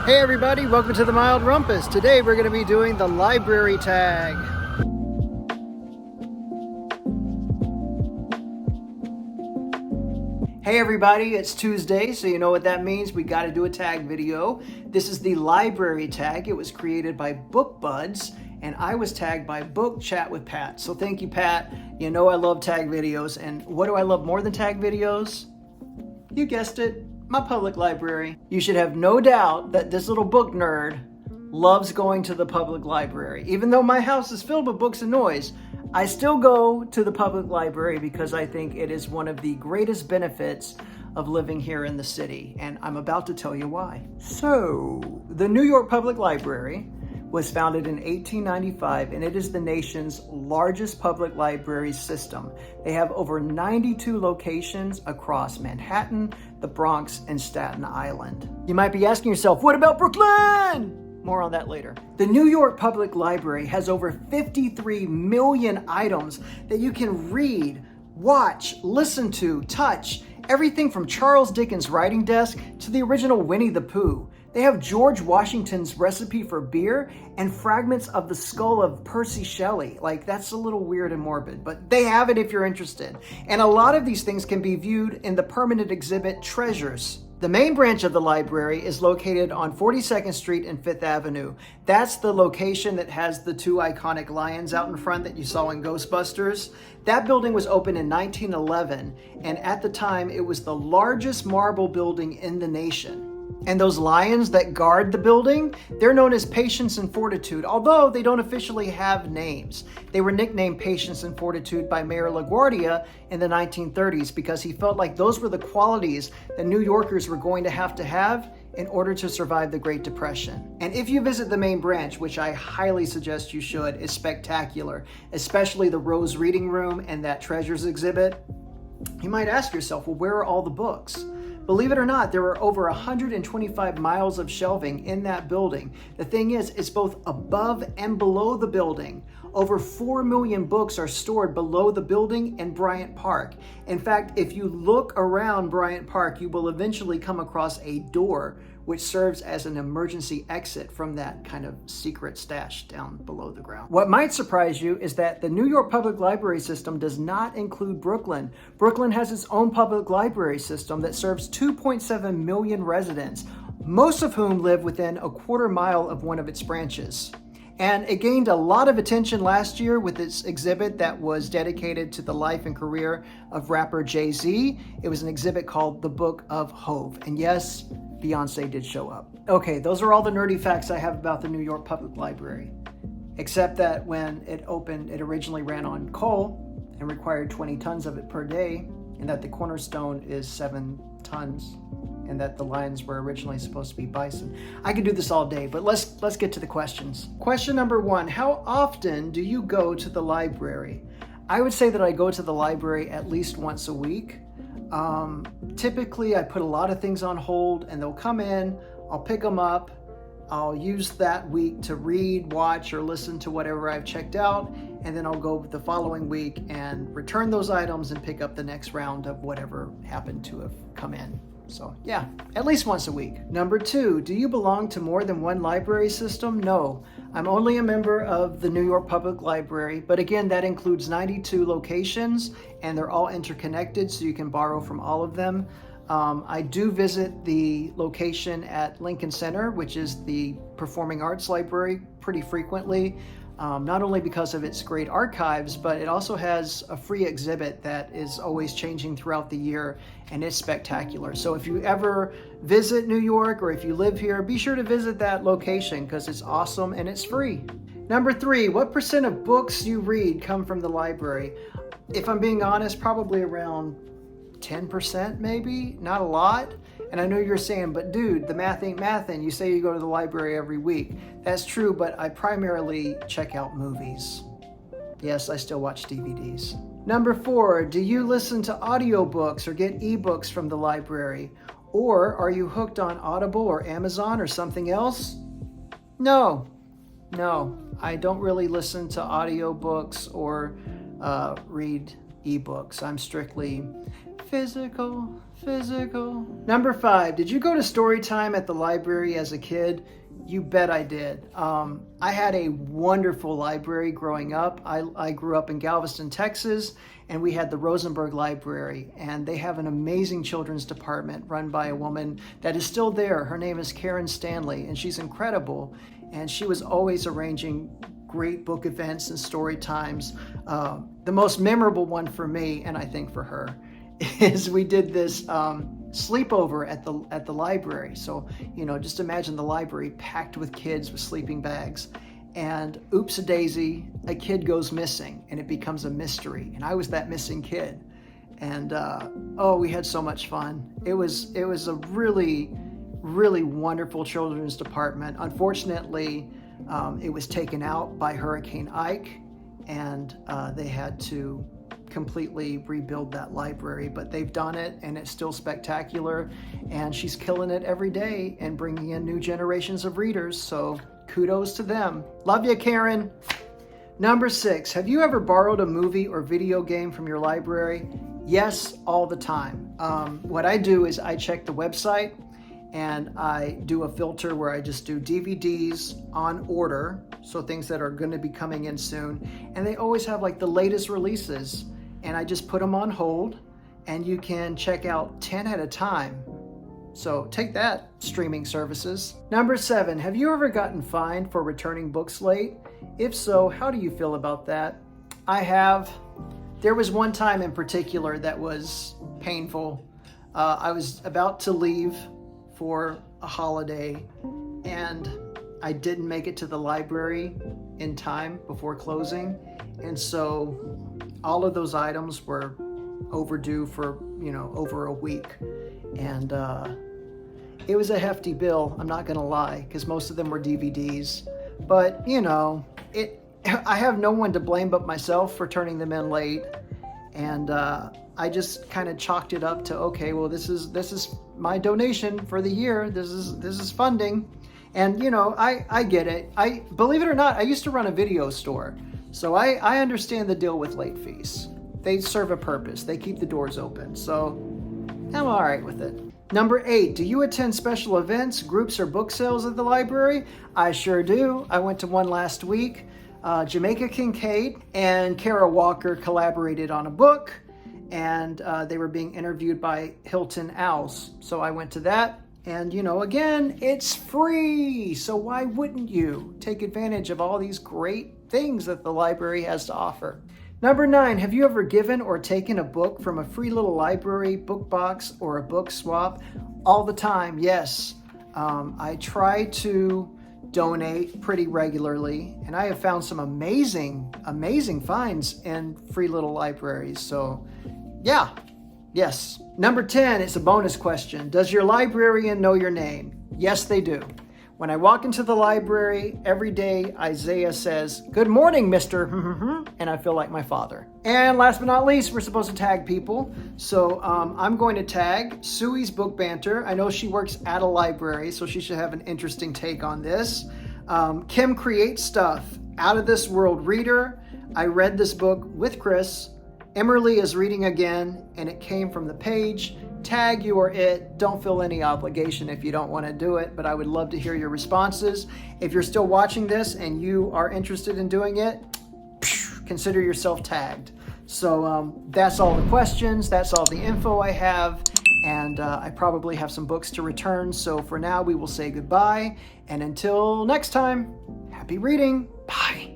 Hey everybody, welcome to the Mild Rumpus. Today we're going to be doing the library tag. Hey everybody, it's Tuesday, so you know what that means. We got to do a tag video. This is the library tag. It was created by Book Buds, and I was tagged by Book Chat with Pat. So thank you, Pat. You know I love tag videos, and what do I love more than tag videos? You guessed it. My public library. You should have no doubt that this little book nerd loves going to the public library. Even though my house is filled with books and noise, I still go to the public library because I think it is one of the greatest benefits of living here in the city, and I'm about to tell you why. So, the New York Public Library was founded in 1895, and it is the nation's largest public library system. They have over 92 locations across Manhattan, the Bronx, and Staten Island. You might be asking yourself, what about Brooklyn? More on that later. The New York Public Library has over 53 million items that you can read, watch, listen to, touch, everything from Charles Dickens' writing desk to the original Winnie the Pooh. They have George Washington's recipe for beer and fragments of the skull of Percy Shelley. Like, that's a little weird and morbid, but they have it if you're interested. And a lot of these things can be viewed in the permanent exhibit Treasures. The main branch of the library is located on 42nd Street and 5th Avenue. That's the location that has the two iconic lions out in front that you saw in Ghostbusters. That building was opened in 1911, and at the time, it was the largest marble building in the nation. And those lions that guard the building, they're known as Patience and Fortitude, although they don't officially have names. They were nicknamed Patience and Fortitude by Mayor LaGuardia in the 1930s because he felt like those were the qualities that New Yorkers were going to have in order to survive the Great Depression. And if you visit the main branch, which I highly suggest you should, it's spectacular, especially the Rose Reading Room and that Treasures exhibit. You might ask yourself, well, where are all the books? Believe it or not, there are over 125 miles of shelving in that building. The thing is, it's both above and below the building. Over 4 million books are stored below the building in Bryant Park. In fact, if you look around Bryant Park, you will eventually come across a door which serves as an emergency exit from that kind of secret stash down below the ground. What might surprise you is that the New York Public Library system does not include Brooklyn. Brooklyn has its own public library system that serves 2.7 million residents, most of whom live within a quarter mile of one of its branches. And it gained a lot of attention last year with its exhibit that was dedicated to the life and career of rapper Jay-Z. It was an exhibit called The Book of Hove. And yes, Beyonce did show up. Okay, those are all the nerdy facts I have about the New York Public Library. Except that when it opened, it originally ran on coal and required 20 tons of it per day, and that the cornerstone is 7 tons, and that the lions were originally supposed to be bison. I could do this all day, but let's get to the questions. Question number 1, how often do you go to the library? I would say that I go to the library at least once a week. Typically, I put a lot of things on hold, and they'll come in, I'll pick them up, I'll use that week to read, watch, or listen to whatever I've checked out, and then I'll go the following week and return those items and pick up the next round of whatever happened to have come in. So yeah, at least once a week. Number 2, do you belong to more than one library system? No, I'm only a member of the New York Public Library, but again, that includes 92 locations, and they're all interconnected, so you can borrow from all of them. I do visit the location at Lincoln Center, which is the performing arts library, pretty frequently. Not only because of its great archives, but it also has a free exhibit that is always changing throughout the year, and it's spectacular. So if you ever visit New York, or if you live here, be sure to visit that location because it's awesome and it's free. Number 3, what % of books you read come from the library? If I'm being honest, probably around 10% maybe, not a lot. And I know you're saying, but dude, the math ain't mathin'. You say you go to the library every week. That's true, but I primarily check out movies. Yes, I still watch DVDs. Number 4, do you listen to audiobooks or get ebooks from the library? Or are you hooked on Audible or Amazon or something else? No, I don't really listen to audiobooks or read ebooks. I'm strictly physical. physical. Number 5, did you go to story time at the library as a kid? You bet I did. I had a wonderful library growing up. I grew up in Galveston, Texas, and we had the Rosenberg Library, and they have an amazing children's department run by a woman that is still there. Her name is Karen Stanley, and she's incredible, and she was always arranging great book events and story times. The most memorable one for me, and I think for her, is we did this sleepover at the library. So, just imagine the library packed with kids with sleeping bags, and oops-a-daisy, a kid goes missing, and it becomes a mystery. And I was that missing kid, and we had so much fun. It was a really, really wonderful children's department. Unfortunately, it was taken out by Hurricane Ike, and they had to completely rebuild that library, but they've done it, and it's still spectacular, and she's killing it every day and bringing in new generations of readers, so kudos to them. Love you, Karen. Number 6, have you ever borrowed a movie or video game from your library? Yes, all the time. What I do is I check the website, and I do a filter where I just do DVDs on order, so things that are going to be coming in soon, and they always have like the latest releases, and I just put them on hold, and you can check out 10 at a time. So take that, streaming services. Number 7, have you ever gotten fined for returning books late? If so, how do you feel about that? I have. There was one time in particular that was painful. I was about to leave for a holiday, and I didn't make it to the library in time before closing, and so all of those items were overdue for over a week, and it was a hefty bill, I'm not gonna lie, because most of them were DVDs, but I have no one to blame but myself for turning them in late, and I just kind of chalked it up to, okay, well, this is my donation for the year. This is funding, and I get it. I believe it or not, I used to run a video store, so I understand the deal with late fees. They serve a purpose. They keep the doors open, so I'm all right with it. Number 8, do you attend special events, groups, or book sales at the library? I sure do. I went to one last week. Jamaica Kincaid and Kara Walker collaborated on a book, and they were being interviewed by Hilton Owls. So I went to that, and again, it's free. So why wouldn't you take advantage of all these great things that the library has to offer? Number 9, have you ever given or taken a book from a free little library, book box, or a book swap? All the time, yes. I try to donate pretty regularly, and I have found some amazing finds in free little libraries. So yeah, yes. Number 10, it's a bonus question. Does your librarian know your name? Yes, they do. When I walk into the library every day, Isaiah says, "Good morning, Mr. and I feel like my father. And last but not least, we're supposed to tag people. So I'm going to tag Suey's Book Banter. I know she works at a library, so she should have an interesting take on this. Kim Creates Stuff, Out of This World Reader. I read this book with Chris. Emmerly is reading again, and it came from the page. Tag you or it. Don't feel any obligation if you don't want to do it, but I would love to hear your responses. If you're still watching this and you are interested in doing it, consider yourself tagged. So that's all the questions. That's all the info I have. And I probably have some books to return. So for now, we will say goodbye. And until next time, happy reading. Bye.